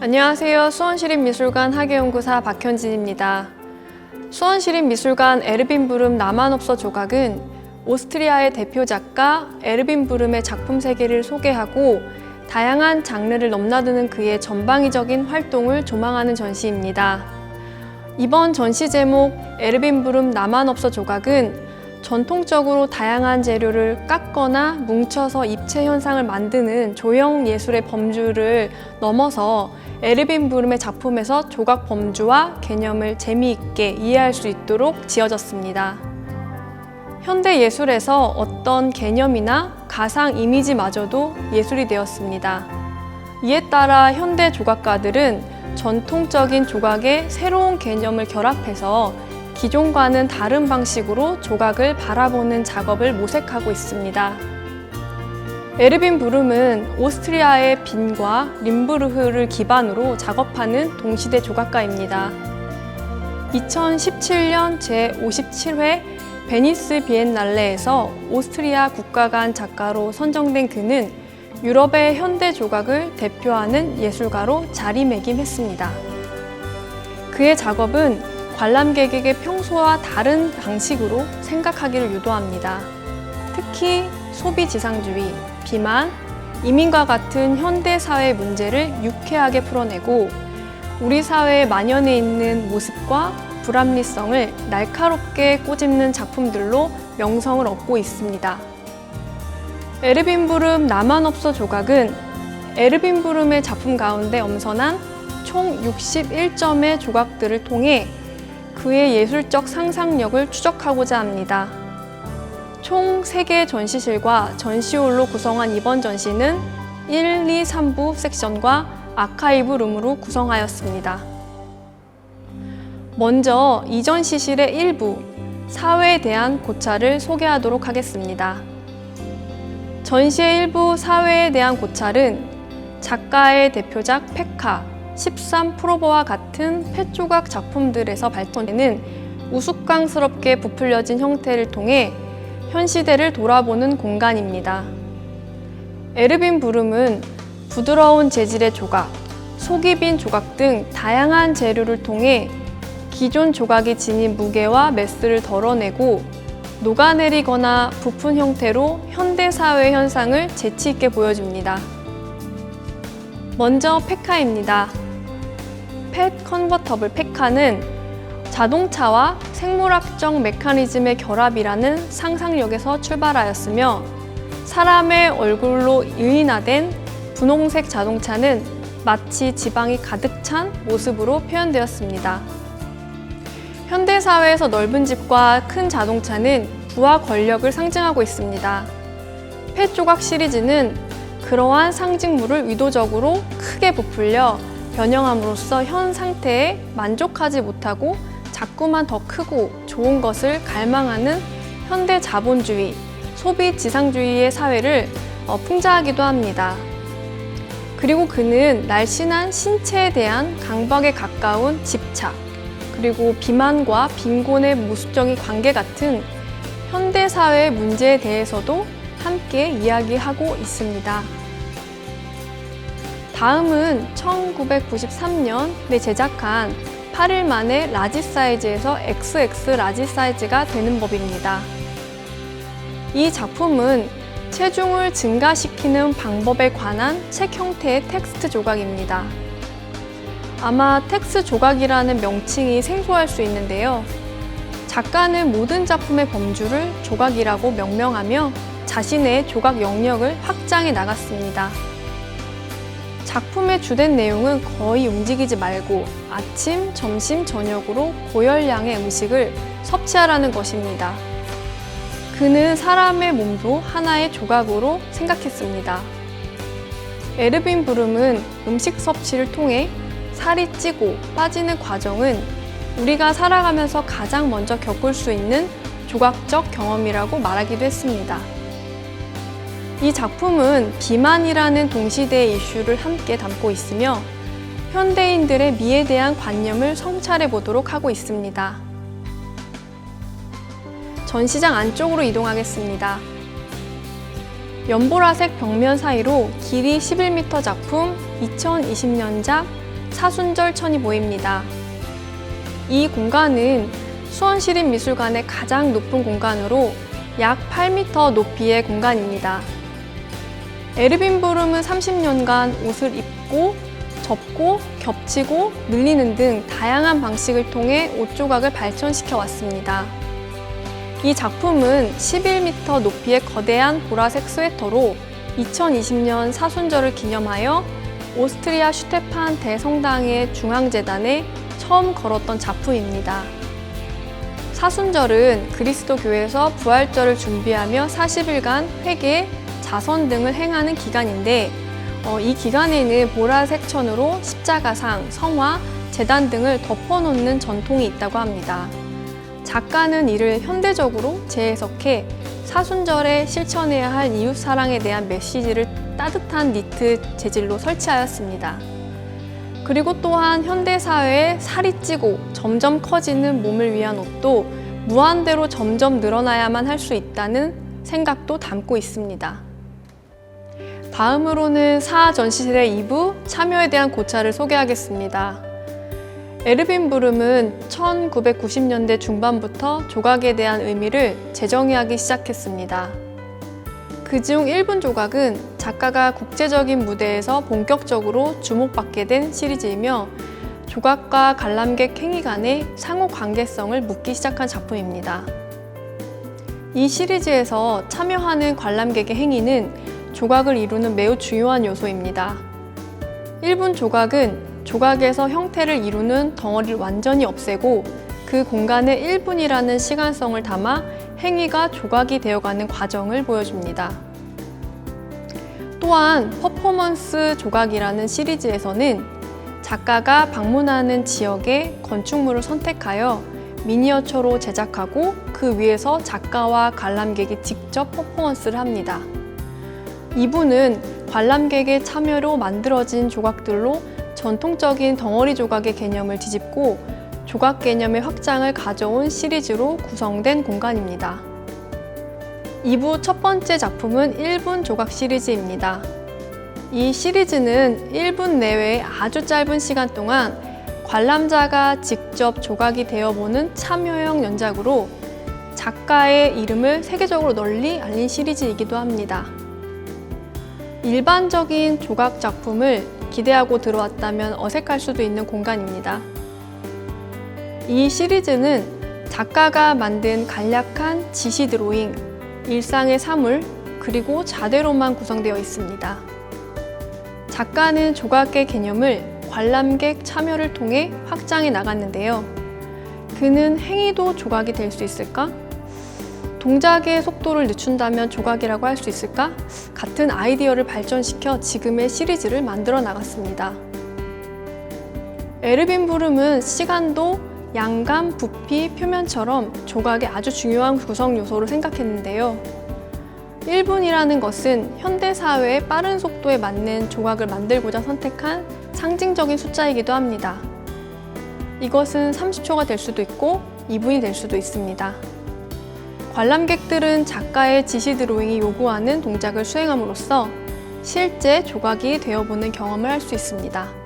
안녕하세요. 수원시립미술관 학예연구사 박현진입니다. 수원시립미술관 에르빈 브름 나만없어 조각은 오스트리아의 대표 작가 에르빈 브름의 작품 세계를 소개하고 다양한 장르를 넘나드는 그의 전방위적인 활동을 조망하는 전시입니다. 이번 전시 제목 에르빈 브름 나만없어 조각은 전통적으로 다양한 재료를 깎거나 뭉쳐서 입체 현상을 만드는 조형 예술의 범주를 넘어서 에르빈 브름의 작품에서 조각 범주와 개념을 재미있게 이해할 수 있도록 지어졌습니다. 현대 예술에서 어떤 개념이나 가상 이미지마저도 예술이 되었습니다. 이에 따라 현대 조각가들은 전통적인 조각의 새로운 개념을 결합해서 기존과는 다른 방식으로 조각을 바라보는 작업을 모색하고 있습니다. 에르빈 브름은 오스트리아의 빈과 림부르흐를 기반으로 작업하는 동시대 조각가입니다. 2017년 제57회 베니스 비엔날레에서 오스트리아 국가관 작가로 선정된 그는 유럽의 현대 조각을 대표하는 예술가로 자리매김했습니다. 그의 작업은 관람객에게 평소와 다른 방식으로 생각하기를 유도합니다. 특히 소비지상주의, 비만, 이민과 같은 현대사회 문제를 유쾌하게 풀어내고 우리 사회에 만연해 있는 모습과 불합리성을 날카롭게 꼬집는 작품들로 명성을 얻고 있습니다. 에르빈 브름 나만없어 조각은 에르빈 브름의 작품 가운데 엄선한 총 61점의 조각들을 통해 그의 예술적 상상력을 추적하고자 합니다. 총 3개의 전시실과 전시홀로 구성한 이번 전시는 1, 2, 3부 섹션과 아카이브 룸으로 구성하였습니다. 먼저 이 전시실의 일부, 사회에 대한 고찰을 소개하도록 하겠습니다. 전시의 일부 사회에 대한 고찰은 작가의 대표작 페카, 13 프로버와 같은 펫조각 작품들에서 발견되는 우스꽝스럽게 부풀려진 형태를 통해 현 시대를 돌아보는 공간입니다. 에르빈 브름은 부드러운 재질의 조각, 속이 빈 조각 등 다양한 재료를 통해 기존 조각이 지닌 무게와 매스를 덜어내고 녹아내리거나 부푼 형태로 현대사회의 현상을 재치 있게 보여줍니다. 먼저 페카입니다. 펫 컨버터블 페카는 자동차와 생물학적 메커니즘의 결합이라는 상상력에서 출발하였으며 사람의 얼굴로 의인화된 분홍색 자동차는 마치 지방이 가득 찬 모습으로 표현되었습니다. 현대사회에서 넓은 집과 큰 자동차는 부와 권력을 상징하고 있습니다. 펫 조각 시리즈는 그러한 상징물을 의도적으로 크게 부풀려 변형함으로써 현 상태에 만족하지 못하고 자꾸만 더 크고 좋은 것을 갈망하는 현대 자본주의, 소비 지상주의의 사회를 풍자하기도 합니다. 그리고 그는 날씬한 신체에 대한 강박에 가까운 집착, 그리고 비만과 빈곤의 모습적인 관계 같은 현대사회의 문제에 대해서도 함께 이야기하고 있습니다. 다음은 1993년에 제작한 8일 만에 라지 사이즈에서 XX 라지 사이즈가 되는 법입니다. 이 작품은 체중을 증가시키는 방법에 관한 책 형태의 텍스트 조각입니다. 아마 텍스트 조각이라는 명칭이 생소할 수 있는데요. 작가는 모든 작품의 범주를 조각이라고 명명하며 자신의 조각 영역을 확장해 나갔습니다. 작품의 주된 내용은 거의 움직이지 말고 아침, 점심, 저녁으로 고열량의 음식을 섭취하라는 것입니다. 그는 사람의 몸도 하나의 조각으로 생각했습니다. 에르빈 브름은 음식 섭취를 통해 살이 찌고 빠지는 과정은 우리가 살아가면서 가장 먼저 겪을 수 있는 조각적 경험이라고 말하기도 했습니다. 이 작품은 비만이라는 동시대의 이슈를 함께 담고 있으며 현대인들의 미에 대한 관념을 성찰해 보도록 하고 있습니다. 전시장 안쪽으로 이동하겠습니다. 연보라색 벽면 사이로 길이 11m 작품 2020년작 사순절천이 보입니다. 이 공간은 수원시립미술관의 가장 높은 공간으로 약 8m 높이의 공간입니다. 에르빈 브룸은 30년간 옷을 입고, 접고, 겹치고, 늘리는 등 다양한 방식을 통해 옷 조각을 발전시켜 왔습니다. 이 작품은 11m 높이의 거대한 보라색 스웨터로 2020년 사순절을 기념하여 오스트리아 슈테판 대성당의 중앙재단에 처음 걸었던 작품입니다. 사순절은 그리스도 교회에서 부활절을 준비하며 40일간 회개, 자선 등을 행하는 기간인데 이 기간에는 보라색 천으로 십자가상, 성화, 제단 등을 덮어놓는 전통이 있다고 합니다. 작가는 이를 현대적으로 재해석해 사순절에 실천해야 할 이웃사랑에 대한 메시지를 따뜻한 니트 재질로 설치하였습니다. 그리고 또한 현대사회에 살이 찌고 점점 커지는 몸을 위한 옷도 무한대로 점점 늘어나야만 할 수 있다는 생각도 담고 있습니다. 다음으로는 사하 전시실의 2부 참여에 대한 고찰을 소개하겠습니다. 에르빈 브룸은 1990년대 중반부터 조각에 대한 의미를 재정의하기 시작했습니다. 그중 1분 조각은 작가가 국제적인 무대에서 본격적으로 주목받게 된 시리즈이며 조각과 관람객 행위 간의 상호 관계성을 묻기 시작한 작품입니다. 이 시리즈에서 참여하는 관람객의 행위는 조각을 이루는 매우 중요한 요소입니다. 1분 조각은 조각에서 형태를 이루는 덩어리를 완전히 없애고 그 공간에 1분이라는 시간성을 담아 행위가 조각이 되어가는 과정을 보여줍니다. 또한 퍼포먼스 조각이라는 시리즈에서는 작가가 방문하는 지역의 건축물을 선택하여 미니어처로 제작하고 그 위에서 작가와 관람객이 직접 퍼포먼스를 합니다. 2부는 관람객의 참여로 만들어진 조각들로 전통적인 덩어리 조각의 개념을 뒤집고 조각 개념의 확장을 가져온 시리즈로 구성된 공간입니다. 2부 첫 번째 작품은 1분 조각 시리즈입니다. 이 시리즈는 1분 내외의 아주 짧은 시간 동안 관람자가 직접 조각이 되어보는 참여형 연작으로 작가의 이름을 세계적으로 널리 알린 시리즈이기도 합니다. 일반적인 조각 작품을 기대하고 들어왔다면 어색할 수도 있는 공간입니다. 이 시리즈는 작가가 만든 간략한 지시 드로잉, 일상의 사물, 그리고 자대로만 구성되어 있습니다. 작가는 조각의 개념을 관람객 참여를 통해 확장해 나갔는데요. 그는 행위도 조각이 될 수 있을까? 동작의 속도를 늦춘다면 조각이라고 할 수 있을까? 같은 아이디어를 발전시켜 지금의 시리즈를 만들어 나갔습니다. 에르빈 브룸은 시간도 양감, 부피, 표면처럼 조각의 아주 중요한 구성 요소로 생각했는데요. 1분이라는 것은 현대사회의 빠른 속도에 맞는 조각을 만들고자 선택한 상징적인 숫자이기도 합니다. 이것은 30초가 될 수도 있고 2분이 될 수도 있습니다. 관람객들은 작가의 지시 드로잉이 요구하는 동작을 수행함으로써 실제 조각이 되어보는 경험을 할 수 있습니다.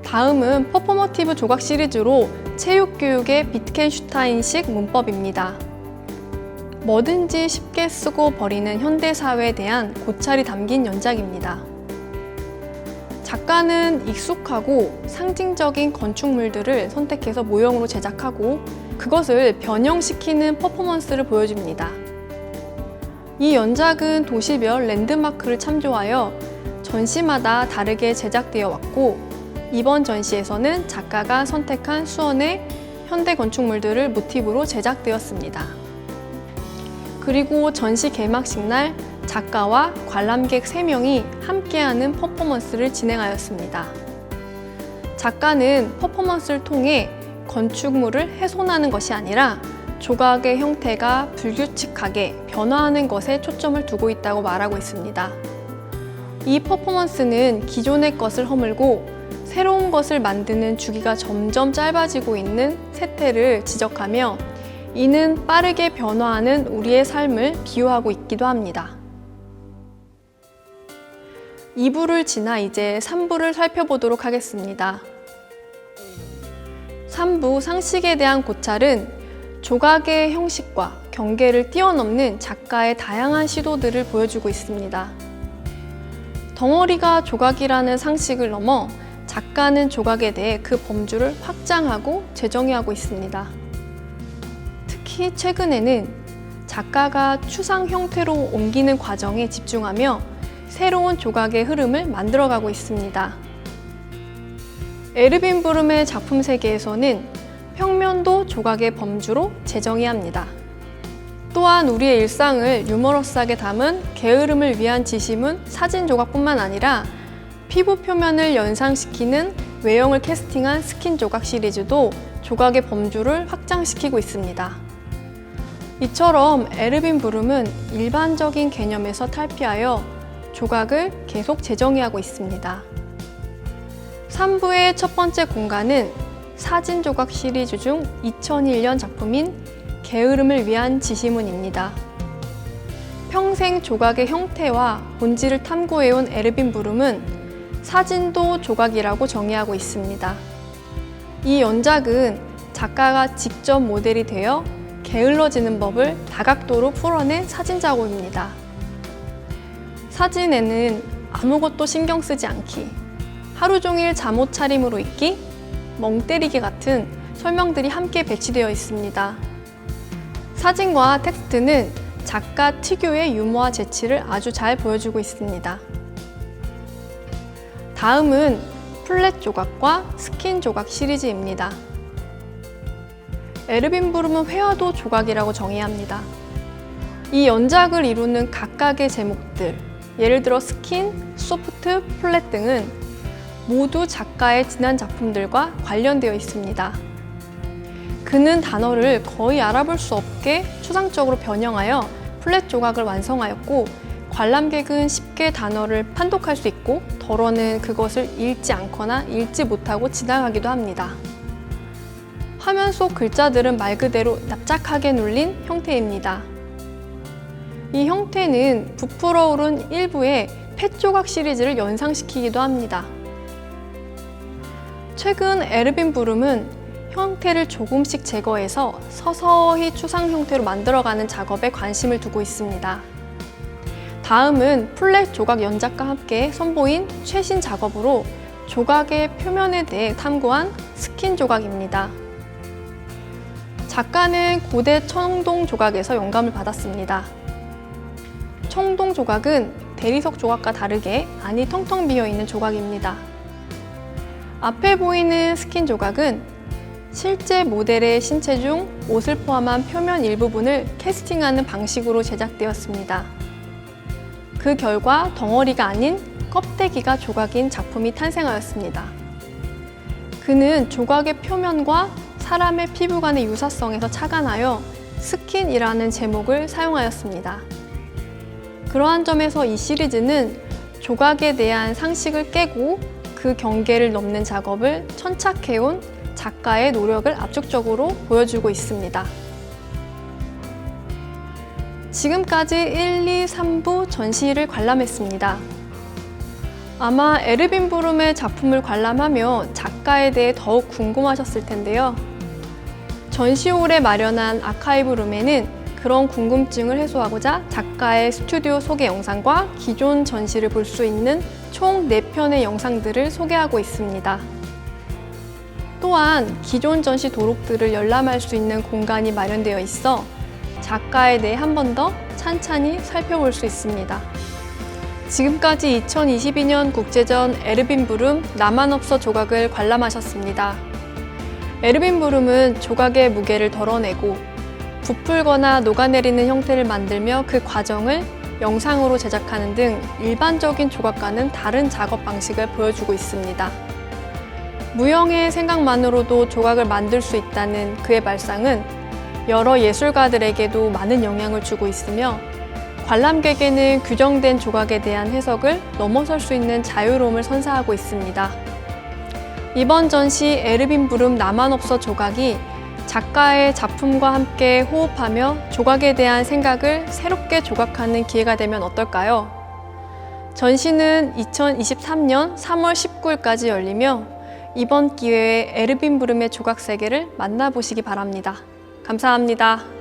다음은 퍼포머티브 조각 시리즈로 체육교육의 비트겐슈타인식 문법입니다. 뭐든지 쉽게 쓰고 버리는 현대사회에 대한 고찰이 담긴 연작입니다. 작가는 익숙하고 상징적인 건축물들을 선택해서 모형으로 제작하고 그것을 변형시키는 퍼포먼스를 보여줍니다. 이 연작은 도시별 랜드마크를 참조하여 전시마다 다르게 제작되어 왔고 이번 전시에서는 작가가 선택한 수원의 현대 건축물들을 모티브로 제작되었습니다. 그리고 전시 개막식 날 작가와 관람객 3명이 함께하는 퍼포먼스를 진행하였습니다. 작가는 퍼포먼스를 통해 건축물을 훼손하는 것이 아니라 조각의 형태가 불규칙하게 변화하는 것에 초점을 두고 있다고 말하고 있습니다. 이 퍼포먼스는 기존의 것을 허물고 새로운 것을 만드는 주기가 점점 짧아지고 있는 세태를 지적하며 이는 빠르게 변화하는 우리의 삶을 비유하고 있기도 합니다. 2부를 지나 이제 3부를 살펴보도록 하겠습니다. 3부 상식에 대한 고찰은 조각의 형식과 경계를 뛰어넘는 작가의 다양한 시도들을 보여주고 있습니다. 덩어리가 조각이라는 상식을 넘어 작가는 조각에 대해 그 범주를 확장하고 재정의하고 있습니다. 특히 최근에는 작가가 추상 형태로 옮기는 과정에 집중하며 새로운 조각의 흐름을 만들어가고 있습니다. 에르빈 브룸의 작품 세계에서는 평면도 조각의 범주로 재정의합니다. 또한 우리의 일상을 유머러스하게 담은 게으름을 위한 지시문 사진 조각뿐만 아니라 피부 표면을 연상시키는 외형을 캐스팅한 스킨 조각 시리즈도 조각의 범주를 확장시키고 있습니다. 이처럼 에르빈 브룸은 일반적인 개념에서 탈피하여 조각을 계속 재정의하고 있습니다. 3부의 첫 번째 공간은 사진 조각 시리즈 중 2001년 작품인 게으름을 위한 지시문입니다. 평생 조각의 형태와 본질을 탐구해온 에르빈 브룸은 사진도 조각이라고 정의하고 있습니다. 이 연작은 작가가 직접 모델이 되어 게을러지는 법을 다각도로 풀어낸 사진 작업입니다. 사진에는 아무것도 신경 쓰지 않기, 하루 종일 잠옷 차림으로 있기, 멍 때리기 같은 설명들이 함께 배치되어 있습니다. 사진과 텍스트는 작가 특유의 유머와 재치를 아주 잘 보여주고 있습니다. 다음은 플랫 조각과 스킨 조각 시리즈입니다. 에르빈 브룸은 회화도 조각이라고 정의합니다. 이 연작을 이루는 각각의 제목들, 예를 들어 스킨, 소프트, 플랫 등은 모두 작가의 지난 작품들과 관련되어 있습니다. 그는 단어를 거의 알아볼 수 없게 추상적으로 변형하여 플랫 조각을 완성하였고, 관람객은 쉽게 단어를 판독할 수 있고 덜어는 그것을 읽지 않거나 읽지 못하고 지나가기도 합니다. 화면 속 글자들은 말 그대로 납작하게 눌린 형태입니다. 이 형태는 부풀어 오른 일부의 펫조각 시리즈를 연상시키기도 합니다. 최근 에르빈 브룸은 형태를 조금씩 제거해서 서서히 추상 형태로 만들어가는 작업에 관심을 두고 있습니다. 다음은 플랫 조각 연작과 함께 선보인 최신 작업으로 조각의 표면에 대해 탐구한 스킨 조각입니다. 작가는 고대 청동 조각에서 영감을 받았습니다. 청동 조각은 대리석 조각과 다르게 안이 텅텅 비어 있는 조각입니다. 앞에 보이는 스킨 조각은 실제 모델의 신체 중 옷을 포함한 표면 일부분을 캐스팅하는 방식으로 제작되었습니다. 그 결과 덩어리가 아닌 껍데기가 조각인 작품이 탄생하였습니다. 그는 조각의 표면과 사람의 피부 간의 유사성에서 착안하여 스킨이라는 제목을 사용하였습니다. 그러한 점에서 이 시리즈는 조각에 대한 상식을 깨고 그 경계를 넘는 작업을 천착해온 작가의 노력을 압축적으로 보여주고 있습니다. 지금까지 1, 2, 3부 전시를 관람했습니다. 아마 에르빈 브룸의 작품을 관람하며 작가에 대해 더욱 궁금하셨을 텐데요. 전시홀에 마련한 아카이브룸에는 그런 궁금증을 해소하고자 작가의 스튜디오 소개 영상과 기존 전시를 볼 수 있는 총 4편의 영상들을 소개하고 있습니다. 또한 기존 전시 도록들을 열람할 수 있는 공간이 마련되어 있어 작가에 대해 한 번 더 찬찬히 살펴볼 수 있습니다. 지금까지 2022년 국제전 에르빈 브룸 나만 없어 조각을 관람하셨습니다. 에르빈 브룸은 조각의 무게를 덜어내고 부풀거나 녹아내리는 형태를 만들며 그 과정을 영상으로 제작하는 등 일반적인 조각과는 다른 작업 방식을 보여주고 있습니다. 무형의 생각만으로도 조각을 만들 수 있다는 그의 발상은 여러 예술가들에게도 많은 영향을 주고 있으며 관람객에는 규정된 조각에 대한 해석을 넘어설 수 있는 자유로움을 선사하고 있습니다. 이번 전시 에르빈 브룸 나만 없어 조각이 작가의 작품과 함께 호흡하며 조각에 대한 생각을 새롭게 조각하는 기회가 되면 어떨까요? 전시는 2023년 3월 19일까지 열리며 이번 기회에 에르빈 브름의 조각 세계를 만나보시기 바랍니다. 감사합니다.